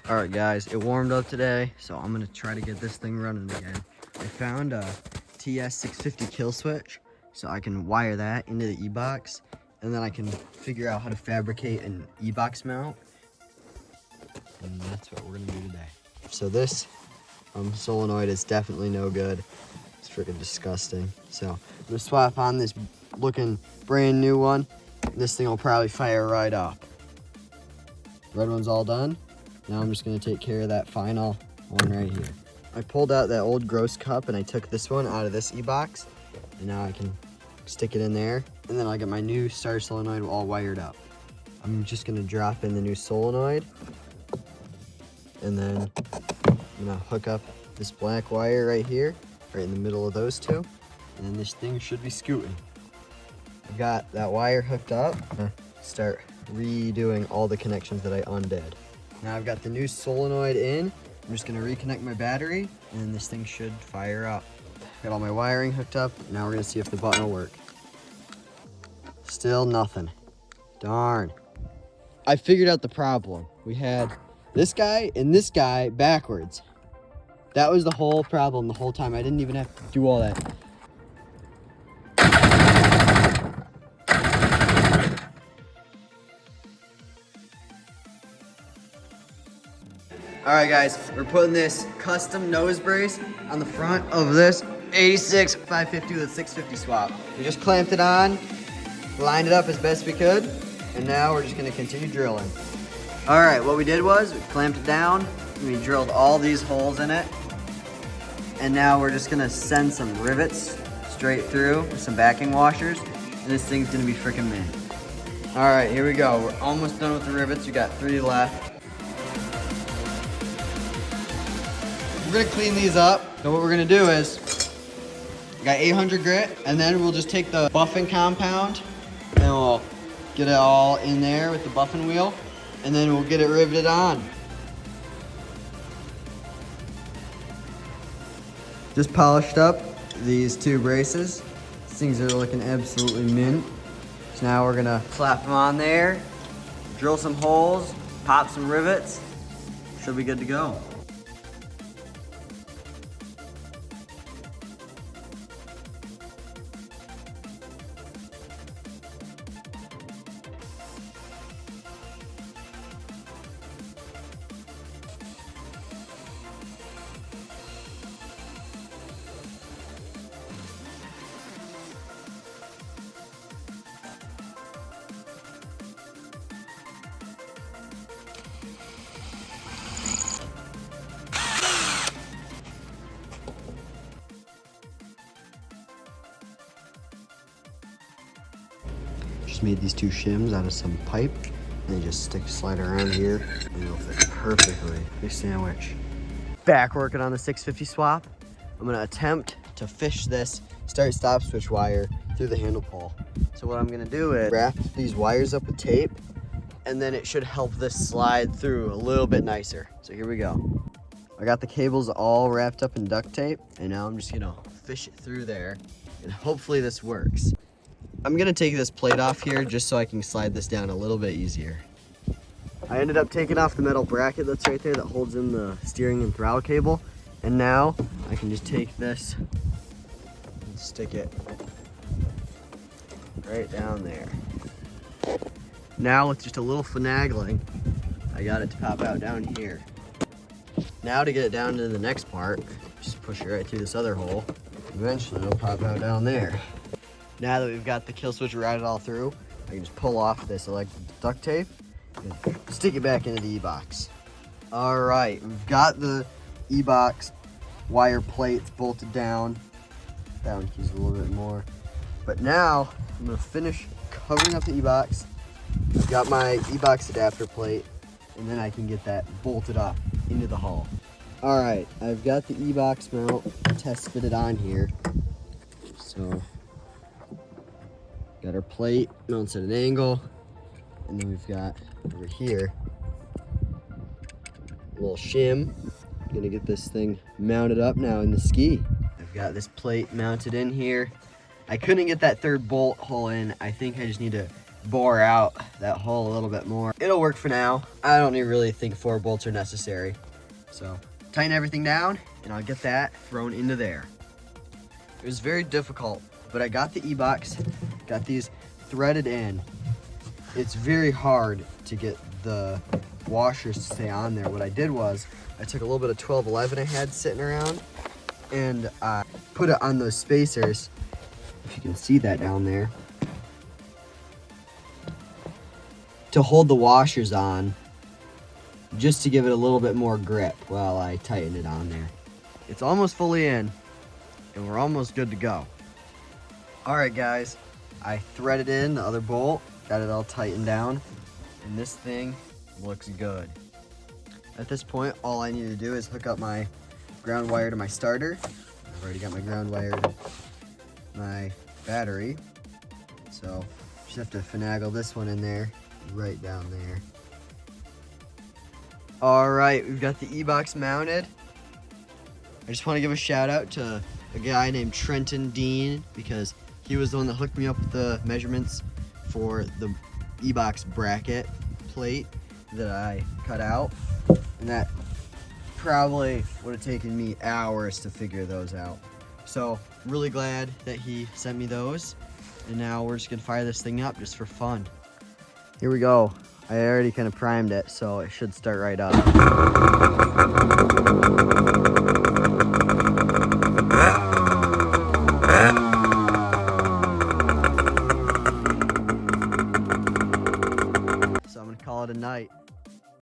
All right, guys, it warmed up today, so I'm gonna try to get this thing running again. I found a TS650 kill switch, so I can wire that into the Ebox, and then I can figure out how to fabricate an Ebox mount, and that's what we're gonna do today. So this solenoid is definitely no good. It's freaking disgusting. So I'm gonna swap on this looking brand new one. This thing will probably fire right up. Red one's all done. Now I'm just gonna take care of that final one right here. I pulled out that old gross cup and I took this one out of this Ebox, and now I can stick it in there, and then I'll get my new starter solenoid all wired up. I'm just gonna drop in the new solenoid, and then I'm gonna hook up this black wire right here, right in the middle of those two, and then this thing should be scooting. I've got that wire hooked up. Start redoing all the connections that I undid. Now I've got the new solenoid in. I'm just gonna reconnect my battery, and this thing should fire up. Got all my wiring hooked up. Now we're gonna see if the button will work. Still nothing. Darn. I figured out the problem. We had this guy and this guy backwards. That was the whole problem the whole time. I didn't even have to do all that. All right, guys, we're putting this custom nose brace on the front of this 86 550 with a 650 swap. We just clamped it on, lined it up as best we could, and now we're just gonna continue drilling. All right, what we did was we clamped it down, we drilled all these holes in it, and now we're just gonna send some rivets straight through with some backing washers, and this thing's gonna be freaking mint. All right, here we go. We're almost done with the rivets. We got 3 left. We're gonna clean these up. So what we're gonna do is, we got 800 grit, and then we'll just take the buffing compound, and we'll get it all in there with the buffing wheel, and then we'll get it riveted on. Just polished up these 2 braces. These things are looking absolutely mint. So now we're gonna slap them on there, drill some holes, pop some rivets. Should be good to go. Just made these 2 shims out of some pipe, and they just slide around here, and it'll fit perfectly. Big sandwich. Back working on the 650 swap. I'm gonna attempt to fish this start-stop switch wire through the handle pull. So what I'm gonna do is wrap these wires up with tape, and then it should help this slide through a little bit nicer. So here we go. I got the cables all wrapped up in duct tape, and now I'm just gonna fish it through there, and hopefully this works. I'm gonna take this plate off here just so I can slide this down a little bit easier. I ended up taking off the metal bracket that's right there that holds in the steering and throttle cable, and now I can just take this and stick it right down there. Now with just a little finagling, I got it to pop out down here. Now to get it down to the next part, just push it right through this other hole. Eventually it'll pop out down there. Now that we've got the kill switch routed all through, I can just pull off this duct tape and stick it back into the Ebox. All right, we've got the Ebox wire plates bolted down. That one needs a little bit more. But now I'm gonna finish covering up the Ebox. I've got my Ebox adapter plate, and then I can get that bolted up into the hull. All right, I've got the Ebox mount test fitted on here. So got our plate mounts at an angle, and then we've got over here a little shim. I'm gonna get this thing mounted up now in the ski. I've got this plate mounted in here. I couldn't get that 3rd bolt hole in. I think I just need to bore out that hole a little bit more. It'll work for now. I don't really think 4 bolts are necessary. So tighten everything down and I'll get that thrown into there. It was very difficult, but I got the Ebox, got these threaded in. It's very hard to get the washers to stay on there. What I did was I took a little bit of 1211 I had sitting around and I put it on those spacers. If you can see that down there, to hold the washers on, just to give it a little bit more grip while I tighten it on there. It's almost fully in and we're almost good to go. All right guys, I threaded in the other bolt, got it all tightened down, and this thing looks good. At this point, all I need to do is hook up my ground wire to my starter. I've already got my ground wire to my battery, so just have to finagle this one in there, right down there. All right, we've got the Ebox mounted. I just want to give a shout out to a guy named Trenton Dean because he was the one that hooked me up with the measurements for the Ebox bracket plate that I cut out. And that probably would have taken me hours to figure those out. So I'm really glad that he sent me those. And now we're just gonna fire this thing up just for fun. Here we go. I already kind of primed it, so it should start right up.